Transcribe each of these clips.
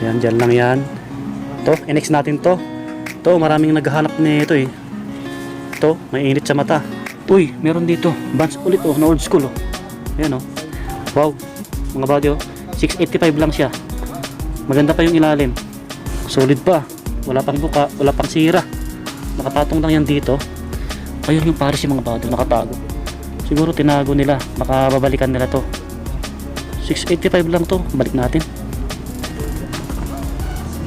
Yan, dyan lang yan. To, NX natin to. To, maraming naghahanap nito eh. To, may init sa mata. Uy, meron dito. Vans ulit oh, na old school oh. Ayan oh. Wow, mga buddy oh. 685 lang siya. Maganda pa yung ilalim. Solid pa. Wala pang buka, wala pang sira. Nakapatong lang yan dito. Ayun yung Paris yung mga buddy, nakatago. Siguro tinago nila. Baka babalikan nila to. 685 lang to. Balik natin.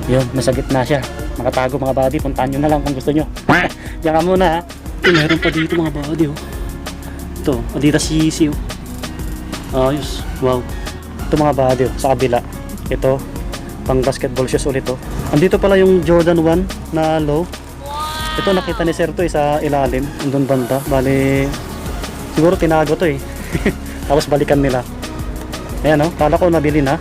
Yun, nasa gitna siya. Nakatago mga buddy. Puntahan nyo na lang kung gusto nyo. Diyan ka muna ha. Meron pa dito mga buddy oh. Ito, Adidas Yeezy oh. Ayos, wow. Ito mga buddy oh, sa kabila. Ito, pang basketball shoes ulit oh. Andito pala yung Jordan 1 na low. Ito nakita ni Sir to eh, sa ilalim. Andun banda. Bali, siguro tinago to eh. Tapos balikan nila. Ayan oh, kala ko nabili na.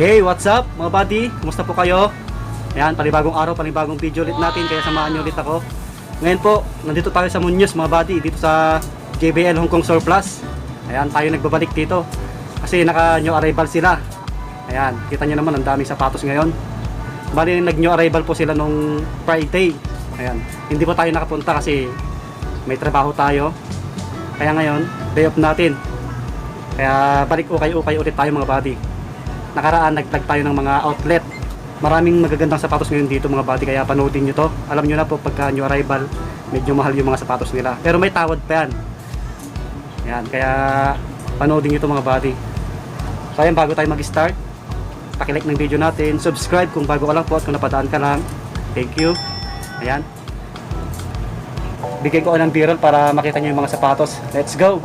Hey, what's up mga buddy? Kumusta po kayo? Ayan, panibagong araw, panibagong video ulit natin. Kaya samahan nyo ulit ako. Ngayon po, nandito tayo sa Muñoz mga buddy. Dito sa JBL Hong Kong Surplus. Ayan, tayo nagbabalik dito. Kasi naka new arrival sila. Ayan, kita nyo naman ang daming sapatos ngayon. Bali, nag new arrival po sila nung Friday. Ayan, hindi po tayo nakapunta kasi may trabaho tayo. Kaya ngayon, day off natin. Kaya balik ukay-ukay ulit tayo mga buddy. Nakaraan nagtag tayo ng mga outlet. Maraming magagandang sapatos ngayon dito mga buddy, kaya panoodin nyo to. Alam nyo na po pagka new arrival, medyo mahal yung mga sapatos nila. Pero may tawad pa yan. Yan, kaya panoodin nyo to mga buddy. So ayan, bago tayo mag-start, pakilike ng video natin, subscribe kung bago ka lang po at kung napadaan ka lang. Thank you. Ayan. Bigay ko ng viral para makita nyo yung mga sapatos. Let's go!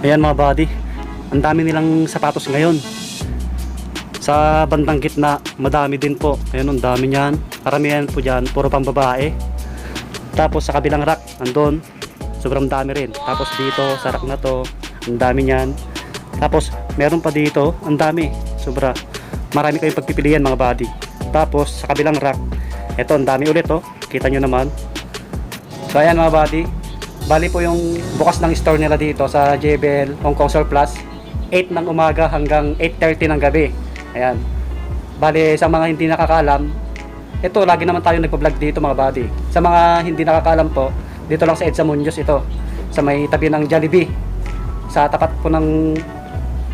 Ayan mga buddy, ang dami nilang sapatos ngayon. Sa bandang gitna, madami din po. Ayan, ang dami niyan. Karamihan po dyan, puro pang babae. Tapos sa kabilang rack, andun, sobrang dami rin. Tapos dito, sa rack na to, ang dami niyan. Tapos meron pa dito, ang dami. Sobra. Marami kayong pagpipilian mga buddy. Tapos sa kabilang rack, eto, ang dami ulit oh. Kita nyo naman. So ayan mga buddy. Bali po yung bukas ng store nila dito sa JBL Hong Kong Surplus 8 ng umaga hanggang 8:30 ng gabi. Ayan. Bali sa mga hindi nakakaalam, ito lagi naman tayo nagpa-vlog dito mga buddy. Sa mga hindi nakakaalam po, dito lang sa EDSA Muñoz ito. Sa may tabi ng Jollibee. Sa tapat po ng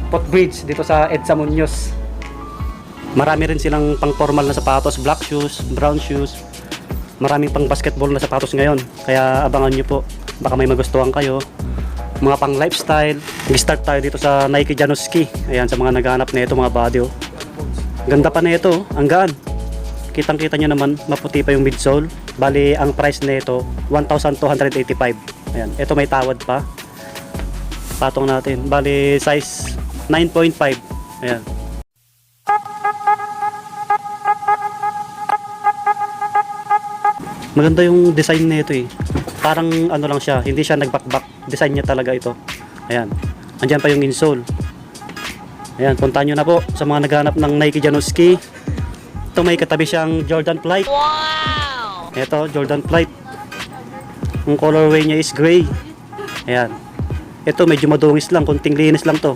footbridge dito sa EDSA Muñoz. Marami rin silang pang formal na sapatos, black shoes, brown shoes. Maraming pang basketball na sapatos ngayon. Kaya abangan nyo po. Baka may magustuhan kayo. Mga pang lifestyle. Nag-start tayo dito sa Nike Janoski. Ayan, sa mga naghahanap na ito mga buddy oh. Ganda pa na ito, ang gaan. Kitang kita nyo naman, maputi pa yung midsole. Bali, ang price na ito 1,285. Ayan, ito may tawad pa. Patong natin. Bali, size 9.5. Ayan. Maganda yung design nito eh. Parang ano lang siya, hindi siya nagbakbak. Design niya talaga ito. Ayan. Andyan pa yung insole. Ayan, puntahan nyo na po sa mga naghanap ng Nike Janowski. Ito may katabi siyang Jordan Flight. Wow! Ito, Jordan Flight. Ang colorway niya is gray. Ayan. Ito medyo madungis lang, kunting linis lang to.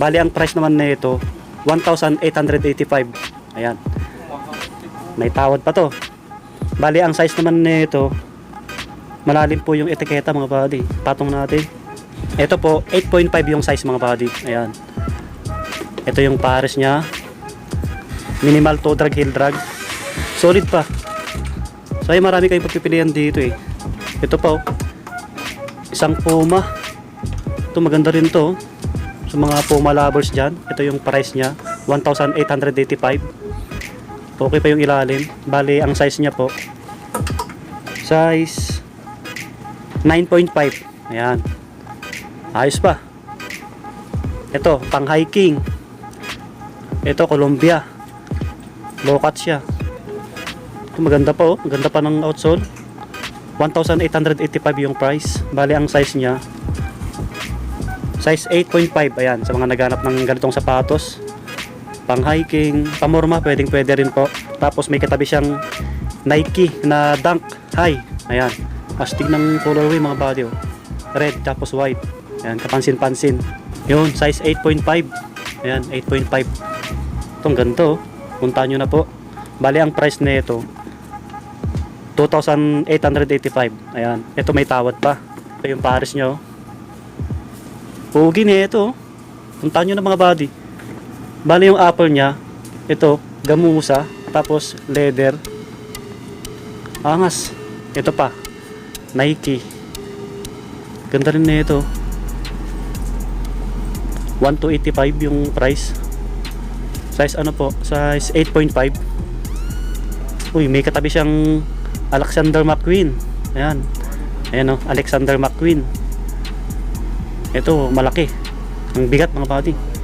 Bali ang price naman na ito 1,885. Ayan. May tawad pa to. Bali ang size naman nito malalim po yung etiketa mga buddy. Patong natin. Ito po 8.5 yung size mga buddy. Ayan. Ito yung pares niya. Minimal toe drag, heel drag. Solid pa. So ay marami kayong pagpipilian dito eh. Ito po. Isang Puma. Ito maganda rin to. Sa mga Puma lovers dyan. Ito yung price niya. 1,885. Okay pa yung ilalim. Bali, ang size niya po. Size 9.5. Ayan. Ayos pa. Ito, pang hiking. Ito, Columbia. Low cut siya. Ito, maganda pa oh. Maganda pa ng outsole. 1,885 yung price. Bali, ang size niya. Size 8.5. Ayan, sa mga naghanap ng ganitong sapatos. Pang hiking, pamorma, pwede rin po. Tapos may katabi siyang Nike na Dunk High. Ayan. Astig ng colorway mga buddy. Oh. Red tapos white. Ayan, kapansin-pansin. Yun, size 8.5. Ayan, 8.5. Itong ganito. Puntahan nyo na po. Bali ang price na ito 2,885. Ayan. Ito may tawad pa. Ito yung pares nyo. Pugi na ito. Puntahan nyo na mga buddy. Bali yung upper niya, ito, gamusa, tapos leather. Angas. Ito pa, Nike. Ganda rin na ito. 1,285 yung price. Size ano po? Size 8.5. Uy, may katabi siyang Alexander McQueen. Ayan. Ayan o, Alexander McQueen. Ito, malaki. Ang bigat mga buddy.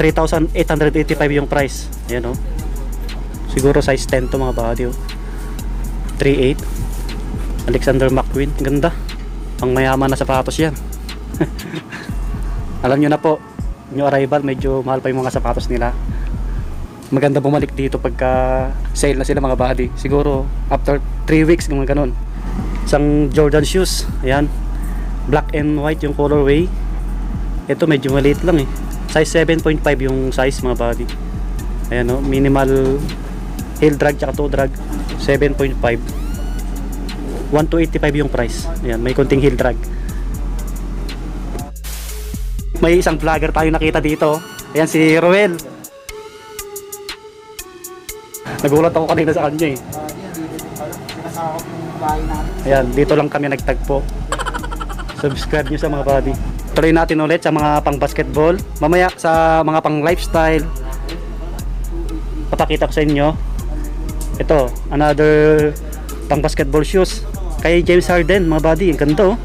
3,885 yung price. Ayan o. Siguro size 10 to mga buddy o. 3.8. Alexander McQueen. Ganda. Pang mayaman na sapatos yan. Alam nyo na po, new arrival, medyo mahal pa yung mga sapatos nila. Maganda bumalik dito pagka sale na sila mga buddy. Siguro after 3 weeks, mga ganun. Isang Jordan shoes. Ayan. Black and white yung colorway. Ito medyo maliit lang eh. Size 7.5 yung size mga buddy. Ayan o, minimal heel drag tsaka toe drag. 7.5. 1,285 yung price. Ayan, may konting heel drag. May isang vlogger tayo nakita dito. Ayan si Roel. Nagulat ako kanina sa kanya eh. Ayan, dito lang kami nagtagpo. Subscribe nyo sa mga buddy. Tuloy natin ulit sa mga pang basketball. Mamaya sa mga pang lifestyle, papakita ko sa inyo. Ito, another pang basketball shoes kay James Harden mga buddy. Ang ganda oh.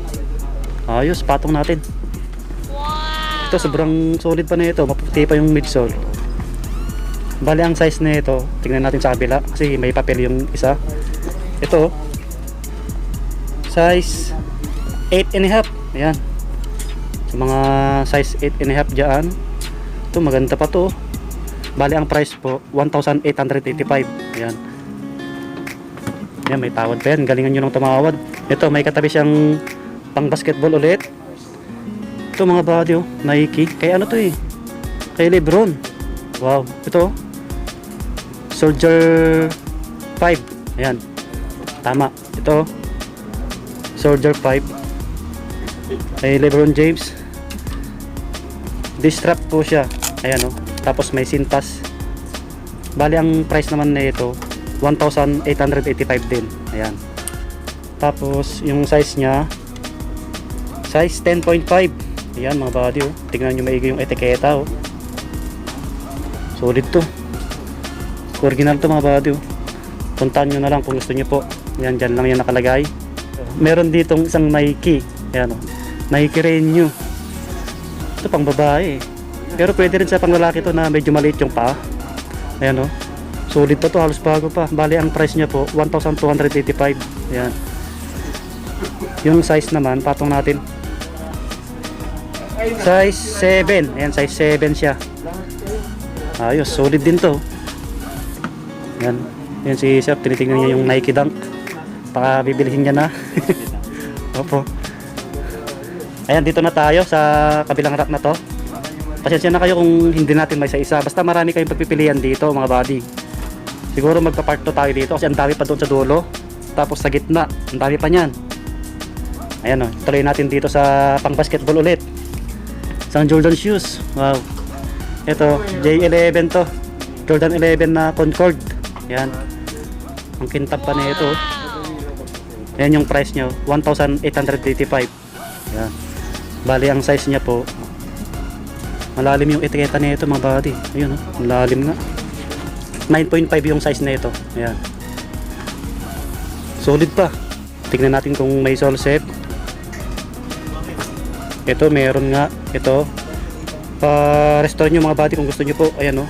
Ayos, patong natin. Ito sobrang solid pa na ito. Maputi pa yung midsole. Bali ang size na ito, tingnan natin sa kabila kasi may papel yung isa. Ito size 8.5. Ayan. Mga size 8.5 dyan. Ito maganda pa to. Bali ang price po 1,885. Ayan. Ayan, may tawad pa yan. Galingan nyo ng tumawad. Ito may katabi siyang pang basketball ulit. Ito mga buddy oh, Nike. Kaya ano to eh, kay Lebron. Wow. Ito Soldier 5. Ayan. Tama. Ito Soldier 5 kay Lebron James. Distrap po siya. Ayan o. Tapos may sintas. Bali ang price naman na ito 1,885 din. Ayan. Tapos yung size nya size 10.5. Ayan mga buddy oh. Tingnan nyo maigi yung etiketa oh. Solid to. Original to mga buddy oh. Puntahan nyo na lang kung gusto nyo po. Ayan, dyan lang yan nakalagay. Meron ditong isang Nike. Ayan o. Nike Renew. Ito pang babae. Pero pwede rin sa pang lalaki to na medyo maliit yung paa. Ayan o. Sulit pa to, halos bago pa. Bali ang price niya po 1,285. Ayan. Yung size naman, patong natin. Size 7. Ayan, size 7 siya. Ayos, solid din to. Ayan. Ayan si Sir, tinitingnan niya yung Nike Dunk. Baka bibilihin niya na. Opo. Ayan, dito na tayo sa kabilang rack na to. Pasensya na kayo kung hindi natin may isa-isa. Basta marami kayong pagpipilian dito mga buddy. Siguro magpa-part 2 tayo dito kasi ang dami pa doon sa dulo. Tapos sa gitna, ang dami pa niyan. Ayan o, tuloy natin dito sa pang basketball ulit. Isang Jordan shoes. Wow. Ito, J11 to. Jordan 11 na Concord. Ayan. Ang kintab pa na ito. Ayan yung price nyo, 1,885. Ayan. Bali ang size niya po, malalim yung etiketa na ito mga buddy. Ayun o, malalim nga. 9.5 yung size na ito. Ayan. Solid pa. Tignan natin kung may sole set. Ito meron nga. Ito. Pa-restore nyo mga buddy kung gusto nyo po. Ayan o.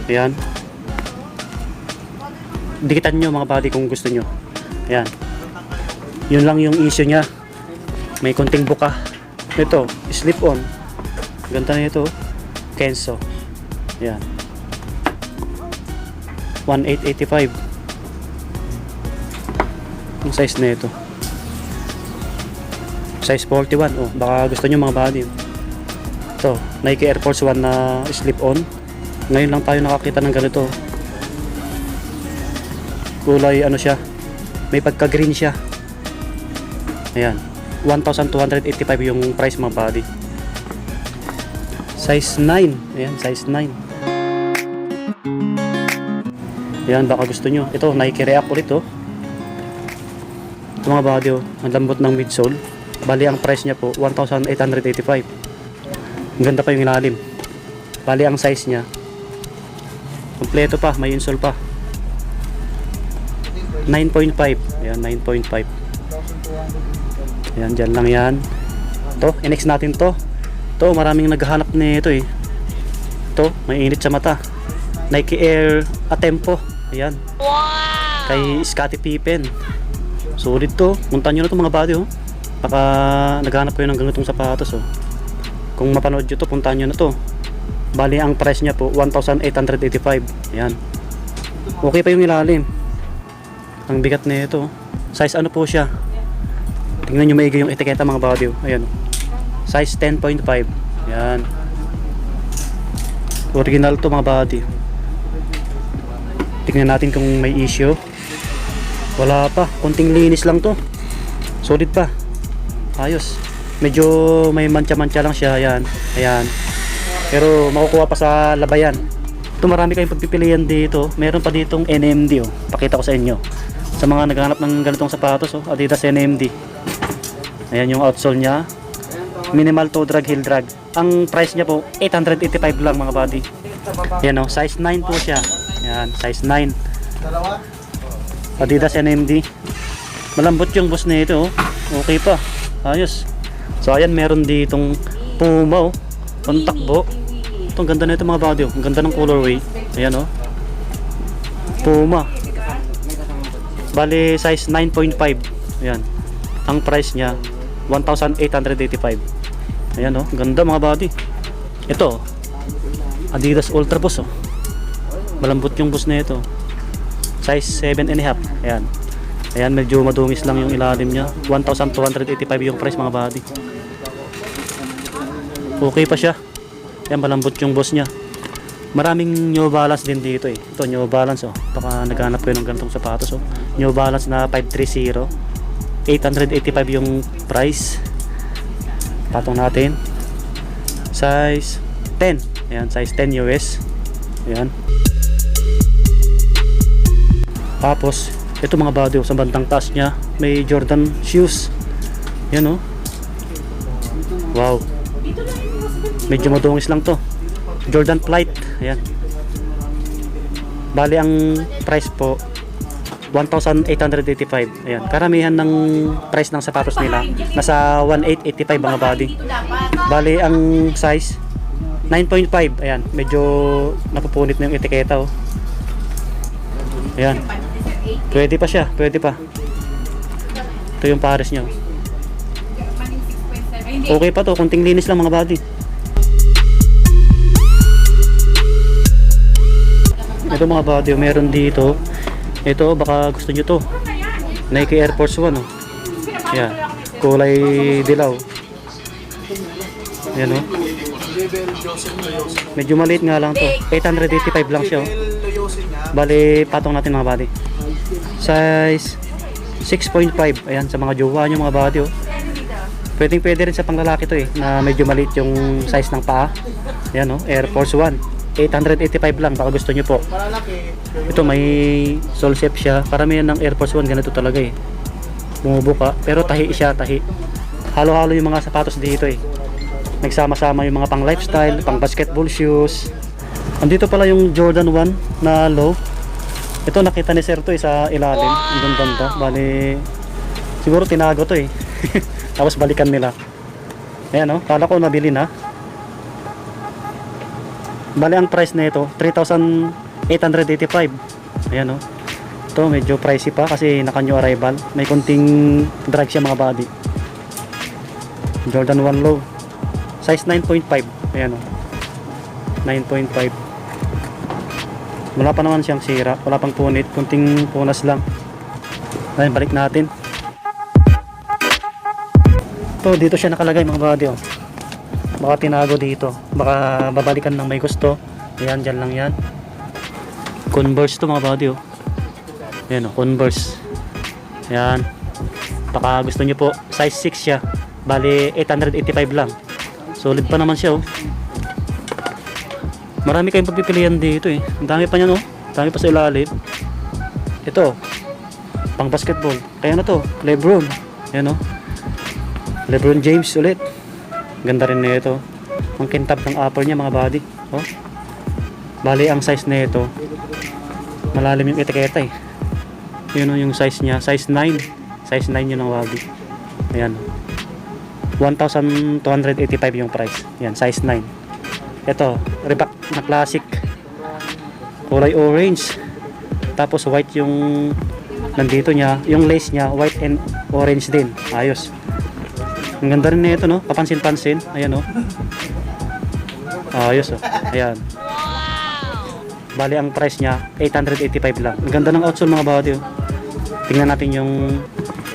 Ayan. Dikitan nyo mga buddy kung gusto nyo. Ayan. Yun lang yung issue nya. May konting buka. Ito. Slip on. Ganda na ito. Kenzo. Ayan. 1,885 yung size na ito. Size 41. Oh, baka gusto nyo mga buddy. Ito, Nike Air Force 1 na slip on. Ngayon lang tayo nakakita ng ganito. Kulay ano siya, may pagka green siya. Ayan, 1,285 yung price mga buddy. Size 9. Ayan, size 9. Ayan, baka gusto nyo. Ito, Nike React ulit oh. Ito mga buddy oh, ang lambot ng midsole. Bali ang price niya po 1,885. Ang ganda pa yung ilalim. Bali ang size niya, kompleto pa, may insole pa. 9.5. Ayan, 9.5. Ayan, dyan lang yan. Ito, inex natin to. Ito, maraming naghahanap nito eh. Ito, may init sa mata. Nike Air Atempo. Ayan. Wow! Kay Scottie Pippen. Solid to. Punta nyo na to mga buddy oh. Baka naghanap kayo ng ganitong sapatos oh. Kung mapanood nyo to, punta nyo na to. Bali ang price nya po 1,885. Ayan. Okay pa yung ilalim. Ang bigat na ito. Size ano po siya? Tingnan nyo maigi yung etiketa mga buddy oh. Ayan. Size 10.5. Ayan. Original to mga buddy. Tingnan natin kung may issue. Wala pa, konting linis lang to. Solid pa. Ayos. Medyo may mancha-mancha lang siya. Ayan. Ayan. Pero makukuha pa sa labayan. Ito marami kayong pagpipilian dito. Meron pa ditong NMD oh. Pakita ko sa inyo. Sa mga naghahanap ng ganitong sapatos oh. Adidas NMD. Ayan yung outsole nya. Minimal toe drag, heel drag. Ang price niya po 885 lang mga buddy. Ayan oh. Size 9 po siya. Ayan. Size 9. Adidas NMD. Malambot yung boss na ito oh. Okay pa. Ayos. So ayan, meron ditong Puma oh. Ang takbo. Ito, ang ganda na ito mga buddy oh. Ang ganda ng colorway. Ayan oh. Puma. Bali size 9.5. Ayan. Ang price niya 1,885. Ayan oh. Ang ganda mga buddy. Ito Adidas Ultra boss oh. Malambot yung boss na ito. Size 7.5. Ayan. Ayan, medyo madungis lang yung ilalim niya. 1,285 yung price mga buddy. Okay pa siya. Ayan, malambot yung boss niya. Maraming New Balance din dito eh. Ito, New Balance oh. Baka naghanap kayo ng ganitong sapatos oh. New Balance na 530. 885 yung price. Patong natin. Size 10. Ayan, size 10 US. Ayan. Tapos, ito mga buddy oh, sa bandang taas niya, may Jordan shoes. Yan oh. Wow. Medyo madungis lang to. Jordan Flight. Ayan. Bali ang price po 1,885. Ayan. Karamihan ng price ng sapatos nila nasa 1,885 mga buddy. Bali ang size 9.5. Ayan. Medyo napupunit na yung etiketa oh. Ayan. Pwede pa siya, pwede pa. Ito yung pares niya. Okay pa to, kunting linis lang mga buddy. Ito mga buddy, meron dito. Ito, baka gusto nyo to. Nike Air Force 1 oh. Ayan, kulay dilaw. Ayan oh. Medyo maliit nga lang to. 885 lang siya oh. Bali, patong natin mga buddy. Size 6.5. Ayan, sa mga jowa nyo mga buddy oh. Pwede rin sa panglalaki to eh, na medyo maliit yung size ng paa. Ayan oh, Air Force 1. 885 lang, baka gusto nyo po. Ito may sole shape siya. Karamihan ng Air Force 1 ganito talaga eh. Bumubuka, pero tahi siya, tahi. Halo-halo yung mga sapatos dito eh. Nagsama-sama yung mga pang lifestyle, pang basketball shoes. Andito pala yung Jordan 1 na low. Ito nakita ni Sir to eh, sa ilalim. Ang ganda. Bali, siguro tinago to eh. Tapos balikan nila. Ayan oh, kala ko nabili na. Bali ang price na ito 3,885. Ayan oh. Ito medyo pricey pa kasi naka new arrival. May konting drag siya mga body. Jordan 1 low. Size 9.5. Ayan oh. 9.5. Wala pa naman siyang sira. Wala pang punit. Kunting punas lang. Ayan, balik natin. Ito dito siya nakalagay mga body oh. Baka tinago dito. Baka babalikan ng may gusto. Ayan, dyan lang yan. Converse to mga body oh. Ayan o, Converse. Ayan. Baka gusto nyo po, size 6 siya. Bali, 885 lang. Solid pa naman siya o. Marami kayong pagpipilian dito eh. Ang dami pa niyan o. Ang dami pa sa ilalim. Ito, pang basketball. Kaya na to, Lebron. Ayan o. Lebron James ulit. Ganda rin na ito. Ang kintab ng upper niya mga body. O. Bali, ang size na ito, malalim yung etiketa eh. Yun o yung size niya, size 9. Size 9 yun ang wagi. Ayan. 1,285 yung price. Ayan, size 9. Ito, Reebok na classic. Kulay orange. Tapos white yung nandito niya. Yung lace niya, white and orange din. Ayos. Ang ganda rin na ito no, kapansin-pansin. Ayan o. Ayos o. Ayan. Bali ang price niya 885 lang. Ang ganda ng outsole mga body oh. Tingnan natin yung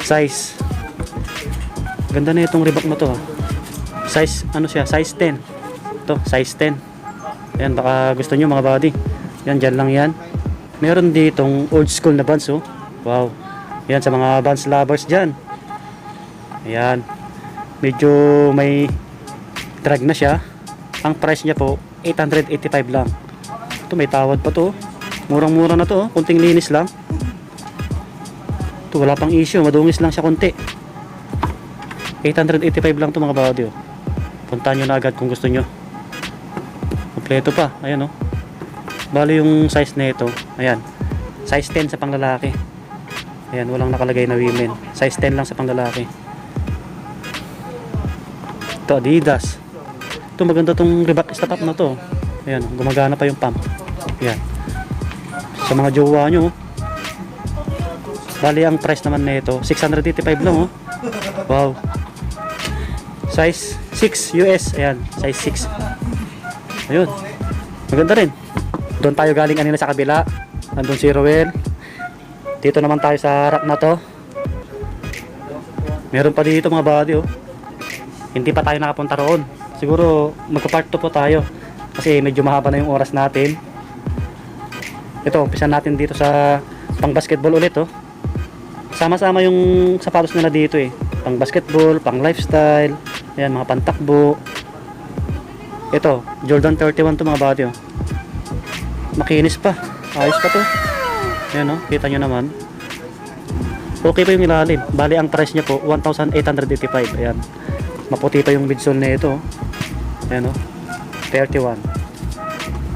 size. Ganda na itong Reebok na to. Size ano siya? Size 10. Ito, size 10. Ayan, baka gusto niyo mga body. Yan, dyan lang yan. Meron ditong old school na Vans oh. Wow. Yan sa mga Vans lovers dyan. Ayan. Medyo may drag na siya. Ang price niya po 885 lang. Ito may tawad pa to. Murang-mura na to. Kunting linis lang. Ito wala pang issue. Madungis lang siya konti. 885 lang to mga body oh. Puntahan nyo na agad kung gusto nyo. Kompleto pa. Ayan oh. Bali yung size na ito. Ayan. Size 10 sa panglalaki. Ayan. Walang nakalagay na women. Size 10 lang sa panglalaki. Ito Adidas. Ito maganda tong Reebok step up na to. Ayan. Gumagana pa yung pump. Ayan. Sa mga jowa nyo. Bali ang price naman na ito 685 lang oh. Wow. Size 6 US. Ayan. Size 6. Ayun. Maganda rin. Doon tayo galing kanina sa kabila. Nandun si Roel. Dito naman tayo sa rack na to. Meron pa dito mga body oh. Hindi pa tayo nakapunta roon. Siguro magpa-part 2 po tayo. Kasi medyo mahaba na yung oras natin. Ito, umpisa natin dito sa pang basketball ulit oh. Sama-sama yung sapatos nila dito eh. Pang basketball, pang lifestyle. Ayan, mga pantakbo. Ito, Jordan 31 to mga body oh. Makinis pa. Ayos pa to. Ayan oh, kita nyo naman. Okay pa yung ilalim. Bali ang price niya po 1,885. Ayan. Maputi pa yung midsole na ito. Ayan oh. 31.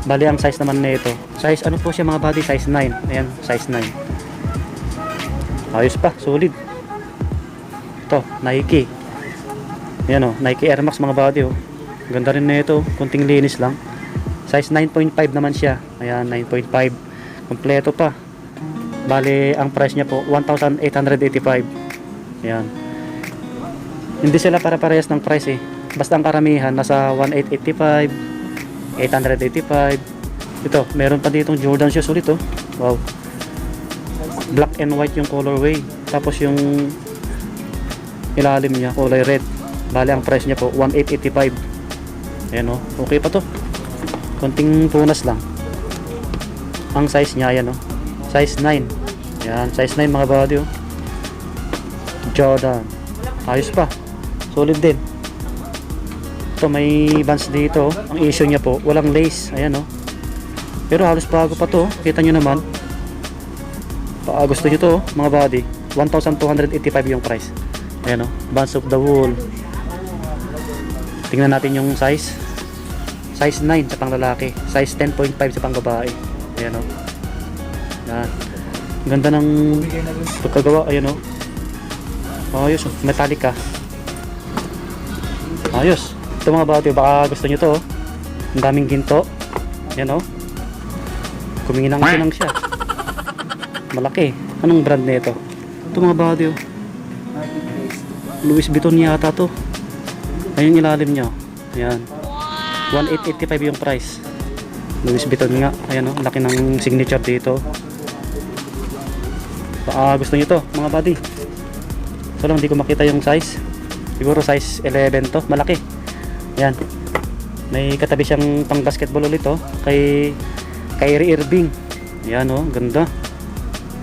Bali ang size naman na ito. Size ano po siya mga body? Size 9. Ayan, size 9. Ayos pa, solid. Ito, Nike. Ayan oh, Nike Air Max mga body oh. Ganda rin na ito, kunting linis lang. Size 9.5 naman siya. Ayan, 9.5. Kompleto pa. Bali ang price niya po 1,885. Ayan. Hindi sila para-parehas ng price eh. Basta ang karamihan nasa 1,885, 885. Ito, meron pa ditong Jordan shoes ulit oh. Wow. Black and white yung colorway. Tapos yung ilalim niya kulay red. Bali ang price niya po 1,885. Ayan oh. Okay pa to. Konting punas lang. Ang size niya ayan oh. Size 9. Ayan, size 9 mga body oh. Jordan. Ayos pa. Solid din. Ito may bands dito oh. Ang issue niya po walang lace. Ayan oh. Pero halos bago pa to. Kita nyo naman. Gusto nyo to mga body. 1,285 yung price. Ayan o. Bands of the wool. Tingnan natin yung size. Size 9 sa pang lalaki. Size 10.5 sa pang babae. Ayan o. Yan. Ganda ng pagkagawa. Ayan o. Ayos o. Metallic ka. Ayos. Ito mga body. Baka gusto nyo to o. Ang daming ginto. Ayan o. Kuminginang-kinang siya. Malaki. Anong brand na ito? Ito mga body oh. Louis Vuitton yata to. Ayun ilalim niya. Ayan. 1,885 yung price. Louis Vuitton nga. Ayan oh. Laki ng signature dito. Baka gusto nyo to mga body. So lang hindi ko makita yung size. Siguro size 11 to. Malaki. Ayan. May katabi siyang pang basketball ulit oh. Kay Kyrie Irving. Ayan oh, ganda.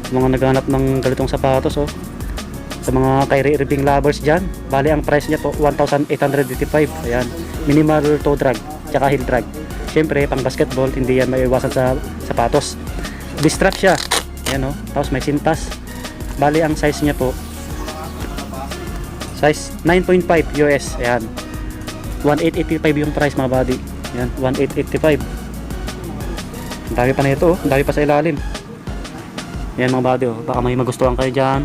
Mga naghanap ng ganitong sapatos oh. Sa mga Kyrie Irving lovers dyan. Bali ang price niya po 1,885. Ayan. Minimal toe drag tsaka heel drag. Siyempre pang basketball hindi yan maiwasan sa sapatos. Distrap siya. Ayan oh. Tapos may sintas. Bali ang size niya po size 9.5 US. Ayan. 1,885 yung price mga body. Ayan. 1,885. Ang dami pa na ito oh. Ang dami pa sa ilalim. Yan mga body oh. Baka may magustuhan kayo dyan.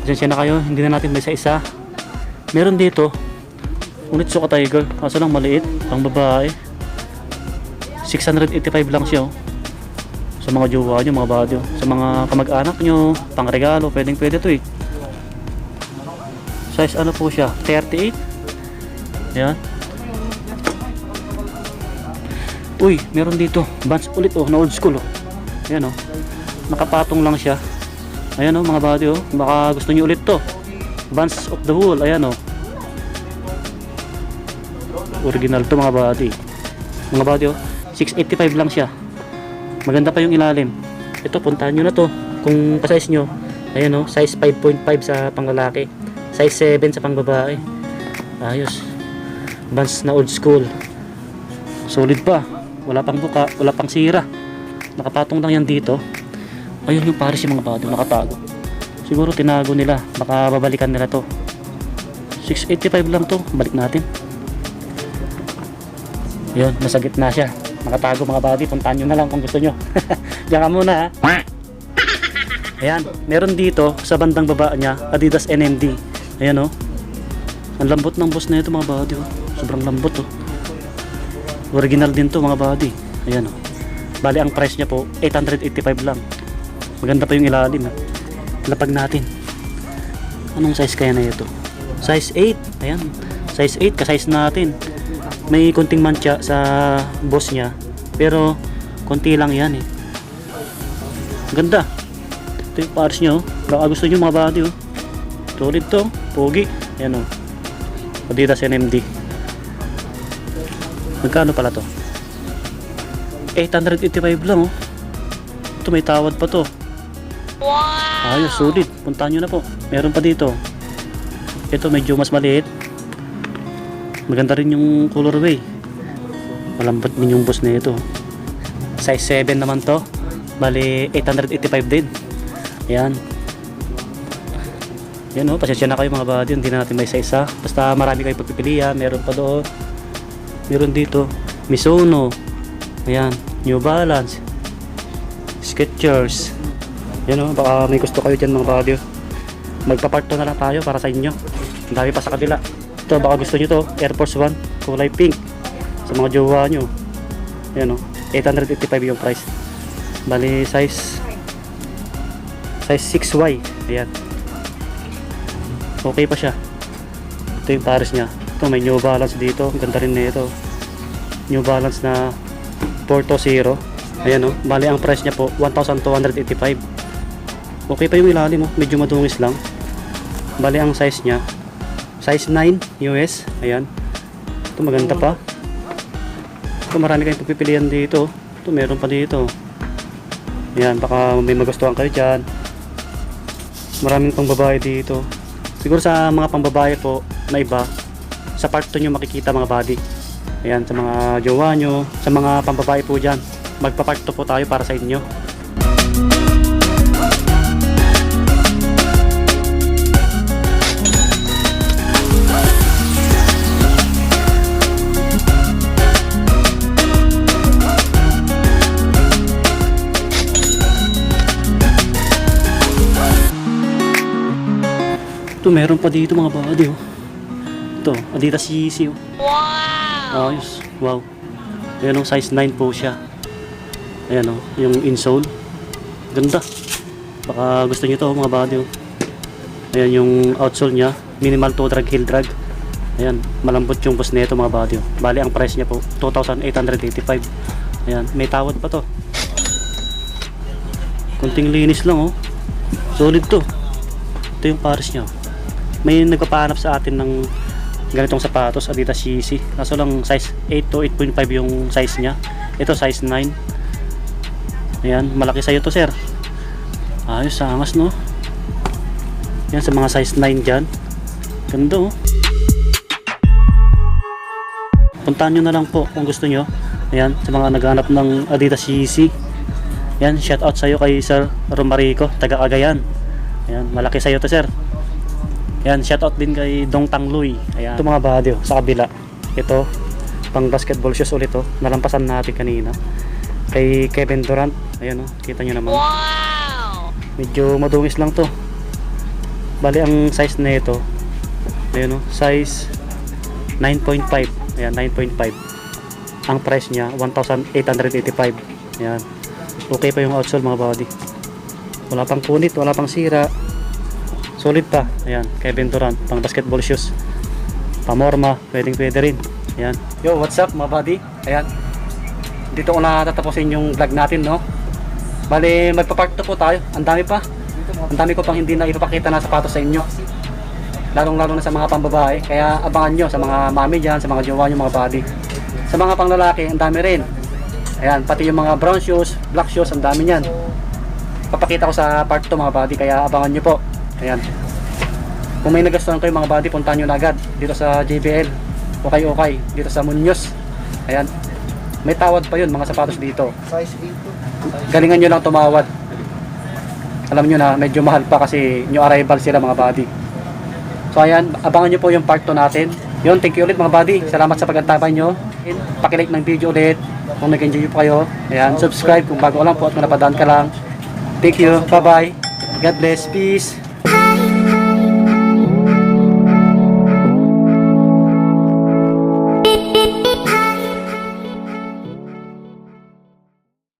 Pasensya na kayo. Hindi na natin may isa-isa. Meron dito Onitsuka Tiger. Kaso lang maliit. Pang babae. 685 lang siya oh. Sa mga jowa nyo mga body oh. Sa mga kamag-anak nyo. Pang regalo. Pwedeng pwede to eh. Size ano po siya? 38. Yan. Uy, meron dito Vans ulit oh, na old school oh. Ayan oh. Nakapatong lang siya. Ayan oh mga body oh. Baka gusto niyo ulit to. Vans of the wool. Ayan oh. Original to mga body. Mga body oh. 685 lang siya. Maganda pa yung ilalim. Ito puntahan nyo na to. Kung pa-size nyo. Ayan oh. Size 5.5 sa panglalaki. Size 7 sa pangbabae. Ayos. Vans na old school. Solid pa. Wala pang buka, wala pang sira. Nakapatong lang yan dito. Ayun yung Paris yung mga bado, nakatago. Siguro tinago nila, baka babalikan nila to. 685 lang to, balik natin. Yun, nasa gitna siya. Nakatago mga body, puntahan nyo na lang kung gusto nyo. Diyan ka muna ha. Ayan, meron dito sa bandang baba niya, Adidas NMD. Ayan oh. Ang lambot ng boss na ito mga body oh. Sobrang lambot oh. Original din to mga body. Ayan oh. Bali ang price niya po 885 lang. Maganda pa yung ilalim ha. Lapag natin. Anong size kaya na ito? Size 8. Ayan. Size 8 ka-size natin. May konting mancha sa boss niya. Pero konti lang yan eh. Ganda. Ito yung parts niya oh. Baka gusto nyo mga body oh. Solid to. Pogi. Ayan oh. Adidas NMD. Magkano pala to? 885 lang oh. Ito may tawad pa to. Wow! Ayos, solid. Puntahan nyo na po. Meron pa dito. Ito medyo mas maliit. Maganda rin yung colorway. Malambot din yung boss na ito. Size 7 naman to. Bali 885 din. Ayan. Yan oh, pasensya na kayo mga body. Hindi na natin may isa-isa. Basta marami kayo pagpipilian. Meron pa doon. Meron dito Mizuno, ayan, New Balance, Skechers. Yan o, baka may gusto kayo dyan mga body. Magpa-part 2 na lang tayo para sa inyo. Ang dami pa sa kabila. Ito baka gusto nyo to, Air Force 1 kulay pink sa mga jowa nyo. Ayan o, 885 yung price. Bali size Size 6Y. Ayan. Okay pa siya. Ito yung pares niya. Ito may New Balance dito. Ang ganda rin na ito. New Balance na 420. Ayan o. Bali ang price niya po 1,285. Okay pa yung ilalim o. Medyo madungis lang. Bali ang size niya size 9 US. Ayan. Ito maganda pa. Ito marami kayong pagpipilian dito. Ito meron pa dito. Ayan. Baka may magustuhan kayo dyan. Maraming pang babae dito. Siguro sa mga pambabae po na iba, sa part 2 nyo makikita mga body. Ayan, sa mga jowa nyo, sa mga pambabae po dyan, magpa-part 2 po tayo para sa inyo. Ito, meron pa dito mga body oh. Ito, Adidas Yeezy oh. Wow! Ayos, wow. Ayan oh, size 9 po siya. Ayan oh, yung insole. Ganda. Baka gusto nyo to mga body oh. Ayan yung outsole nya, minimal toe drag, heel drag. Ayan, malambot yung boss nito mga body oh. Bali ang price niya po 2,885. Ayan, may tawad pa to. Kunting linis lang oh. Solid to. Ito yung pares niya. May nagpapahanap sa atin ng ganitong sapatos, Adidas Yeezy. Kaso lang size 8 to 8.5 yung size niya. Ito size 9. Ayan, malaki sa'yo to sir. Ayos, angas no. Yan sa mga size 9 dyan. Ganda oh. Puntahan nyo na lang po kung gusto nyo. Ayan, sa mga naghanap ng Adidas Yeezy. Yan, shout out sa'yo kay Sir Romarico, taga Cagayan. Ayan, malaki sa'yo to sir. Ayan, shoutout din kay Dong Tangloy. Ayan. Ito mga body oh, sa kabila. Ito, pang basketball shoes ulit oh. Nalampasan natin kanina. Kay Kevin Durant. Ayan oh, kita nyo naman. Wow! Medyo madungis lang to. Bali ang size na ito. Ayan oh, size 9.5. Ayan, 9.5. Ang price niya, 1,885. Ayan. Okay pa yung outsole mga body. Wala pang punit, wala pang sira. Solid pa. Ayan, Kevin Durant, pang basketball shoes. Pamorma, pwede rin. Ayan. Yo, what's up mga buddy? Ayan. Dito ko na tatapusin yung vlog natin, no? Bali, magpa-part 2 po tayo. Ang dami pa. Ang dami ko pang hindi na ipapakita na sapatos sa inyo. Lalong-lalo na sa mga pambabae. Kaya abangan nyo sa mga mami dyan, sa mga jowa nyo mga buddy. Sa mga panglalaki, ang dami rin. Ayan, pati yung mga brown shoes, black shoes, ang dami nyan. Papakita ko sa part 2 mga buddy, kaya abangan nyo po. Ayan. Kung may nagustuhan kayo mga buddy, puntahan nyo na agad dito sa JBL. Okay, dito sa Muñoz. Ayan. May tawad pa yun, mga sapatos dito. Size 8. Galingan nyo lang tumawad. Alam nyo na, medyo mahal pa kasi new arrival sila mga buddy. So ayan, abangan nyo po yung part 2 natin. Yun, thank you ulit mga buddy. Salamat sa pag-antabay nyo. Pakilike ng video ulit kung nag-enjoy po kayo. Ayan, subscribe kung bago lang po at kung napadaan ka lang. Thank you, bye bye. God bless, peace.